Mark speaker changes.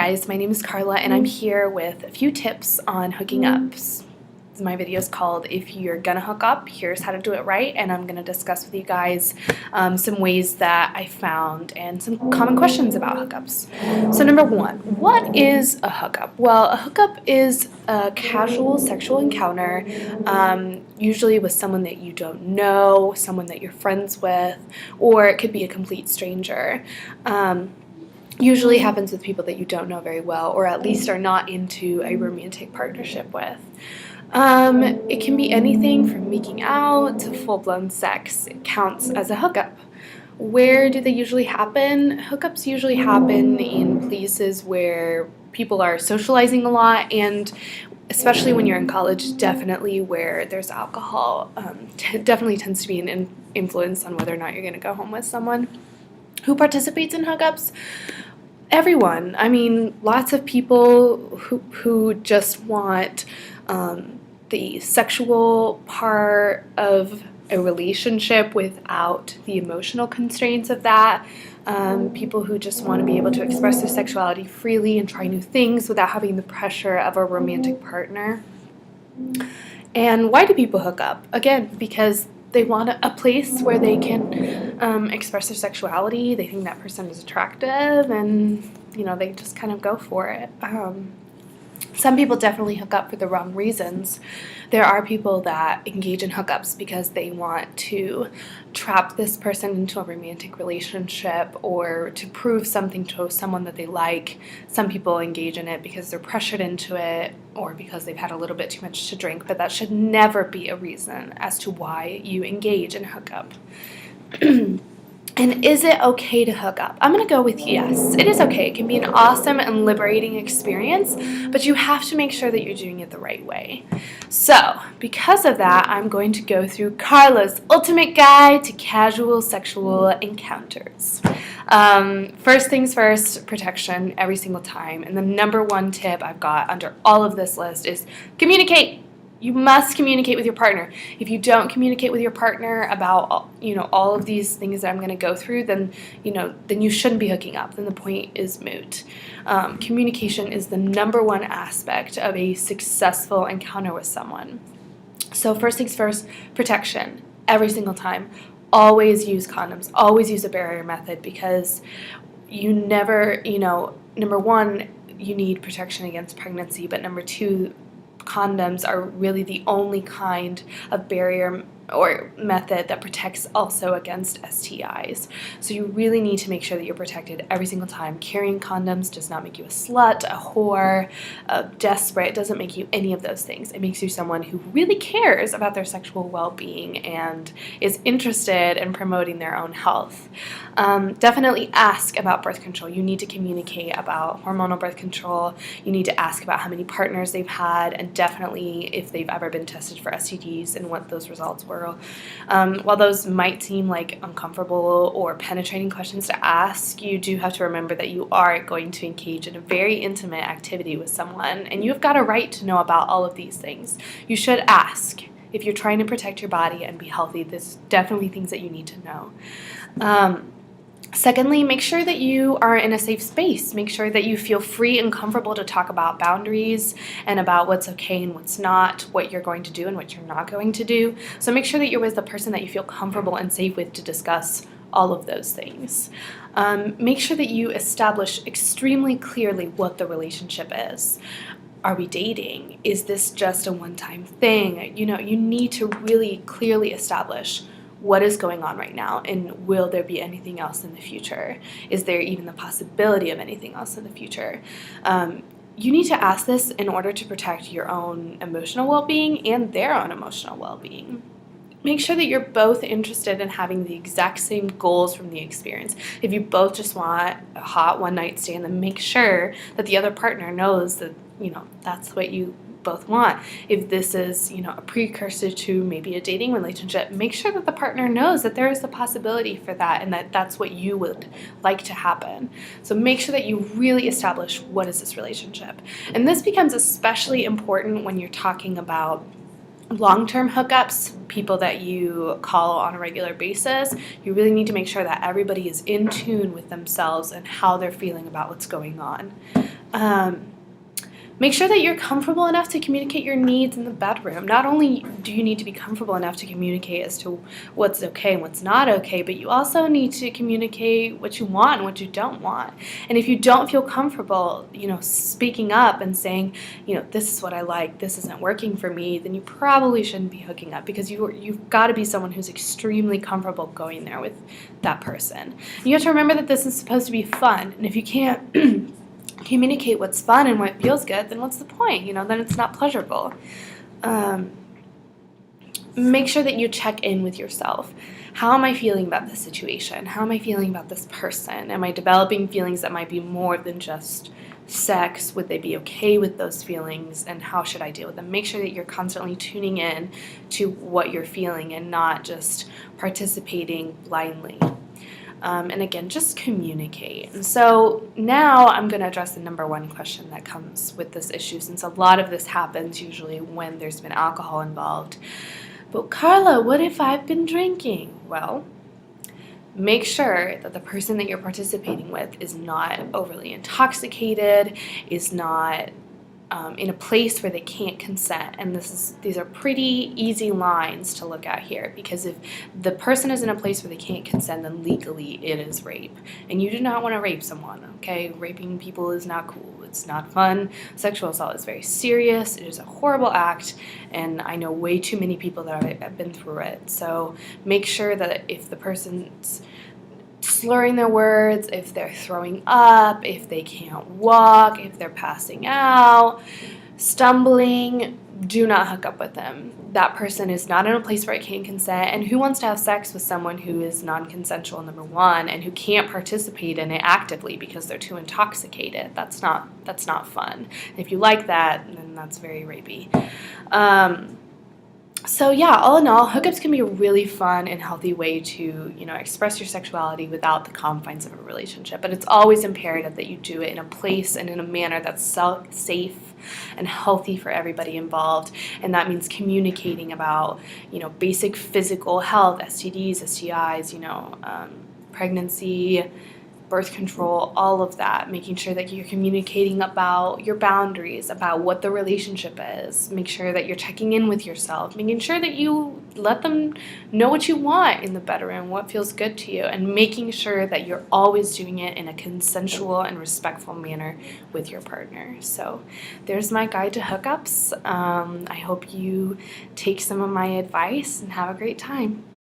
Speaker 1: guys, my name is Carla and I'm here with a few tips on hooking up. My video is called If You're Gonna Hook Up, Here's How to Do It Right, and I'm gonna discuss with you guys some ways that I found and some common questions about hookups. So number one, what is a hookup? Well, a hookup is a casual sexual encounter, usually with someone that you don't know, someone that you're friends with, or it could be a complete stranger. Usually happens with people that you don't know very well, or at least are not into a romantic partnership with. It can be anything from making out to full-blown sex. It counts as a hookup. Where do they usually happen? Hookups usually happen in places where people are socializing a lot, and especially when you're in college, definitely where there's alcohol. Definitely tends to be an influence on whether or not you're going to go home with someone. Who participates in hookups? Everyone. I mean, lots of people who just want the sexual part of a relationship without the emotional constraints of that. People who just want to be able to express their sexuality freely and try new things without having the pressure of a romantic partner. And why do people hook up? Again, because they want a place where they can express their sexuality. They think that person is attractive, and they just kind of go for it. Some people definitely hook up for the wrong reasons. There are people that engage in hookups because they want to trap this person into a romantic relationship or to prove something to someone that they like. Some people engage in it because they're pressured into it or because they've had a little bit too much to drink, but that should never be a reason as to why you engage in a hookup. And is it okay to hook up? I'm going to go with yes. It is okay. It can be an awesome and liberating experience, but you have to make sure that you're doing it the right way. So, because of that, I'm going to go through Carla's ultimate guide to casual sexual encounters. First things first, protection every single time. And the number one tip I've got under all of this list is communicate. You must communicate with your partner. If you don't communicate with your partner about all of these things that I'm going to go through, then you shouldn't be hooking up. Then the point is moot. Communication is the number one aspect of a successful encounter with someone. So first things first, protection every single time. Always use condoms. Always use a barrier method, because you never, number one, you need protection against pregnancy, but number two, condoms are really the only kind of barrier or method that protects also against STIs. So you really need to make sure that you're protected every single time. Carrying condoms does not make you a slut, a whore, desperate. It doesn't make you any of those things. It makes you someone who really cares about their sexual well-being and is interested in promoting their own health. Definitely ask about birth control. You need to communicate about hormonal birth control. You need to ask about how many partners they've had, and definitely if they've ever been tested for STDs and what those results were. While those might seem like uncomfortable or penetrating questions to ask, you do have to remember that you are going to engage in a very intimate activity with someone, and you've got a right to know about all of these things. You should ask. If you're trying to protect your body and be healthy, there's definitely things that you need to know. Secondly, make sure that you are in a safe space. Make sure that you feel free and comfortable to talk about boundaries and about what's okay and what's not, what you're going to do and what you're not going to do. So make sure that you're with the person that you feel comfortable and safe with to discuss all of those things. Make sure that you establish extremely clearly what the relationship is. Are we dating? Is this just a one-time thing? You need to really clearly establish what is going on right now, and will there be anything else in the future? Is there even the possibility of anything else in the future? You need to ask this in order to protect your own emotional well-being and their own emotional well-being. Make sure that you're both interested in having the exact same goals from the experience. If you both just want a hot one-night stand, then make sure that the other partner knows that that's what you both want. If this is, a precursor to maybe a dating relationship, make sure that the partner knows that there is a possibility for that and that that's what you would like to happen. So make sure that you really establish what is this relationship. And this becomes especially important when you're talking about long-term hookups, people that you call on a regular basis. You really need to make sure that everybody is in tune with themselves and how they're feeling about what's going on. Make sure that you're comfortable enough to communicate your needs in the bedroom. Not only do you need to be comfortable enough to communicate as to what's okay and what's not okay, but you also need to communicate what you want and what you don't want. And if you don't feel comfortable, speaking up and saying, this is what I like, this isn't working for me, then you probably shouldn't be hooking up, because you've got to be someone who's extremely comfortable going there with that person. You have to remember that this is supposed to be fun, and if you can't communicate what's fun and what feels good, then what's the point? Then it's not pleasurable. Make sure that you check in with yourself. How am I feeling about this situation? How am I feeling about this person? Am I developing feelings that might be more than just sex? Would they be okay with those feelings? And how should I deal with them? Make sure that you're constantly tuning in to what you're feeling and not just participating blindly. And again, just communicate. And so now I'm going to address the number one question that comes with this issue, since a lot of this happens usually when there's been alcohol involved. But Carla, what if I've been drinking? Well, make sure that the person that you're participating with is not overly intoxicated, is not in a place where they can't consent. And these are pretty easy lines to look at here, because if the person is in a place where they can't consent, then legally it is rape. And you do not want to rape someone, okay? Raping people is not cool. It's not fun. Sexual assault is very serious. It is a horrible act, and I know way too many people that have been through it. So make sure that if the person's slurring their words, if they're throwing up, if they can't walk, if they're passing out, stumbling, do not hook up with them. That person is not in a place where it can consent, and who wants to have sex with someone who is non-consensual, number one, and who can't participate in it actively because they're too intoxicated? That's not fun. If you like that, then that's very rapey. So yeah, all in all, hookups can be a really fun and healthy way to, express your sexuality without the confines of a relationship. But it's always imperative that you do it in a place and in a manner that's safe and healthy for everybody involved. And that means communicating about, basic physical health, STDs, STIs, pregnancy, birth control, all of that, making sure that you're communicating about your boundaries, about what the relationship is, make sure that you're checking in with yourself, making sure that you let them know what you want in the bedroom, what feels good to you, and making sure that you're always doing it in a consensual and respectful manner with your partner. So there's my guide to hookups. I hope you take some of my advice and have a great time.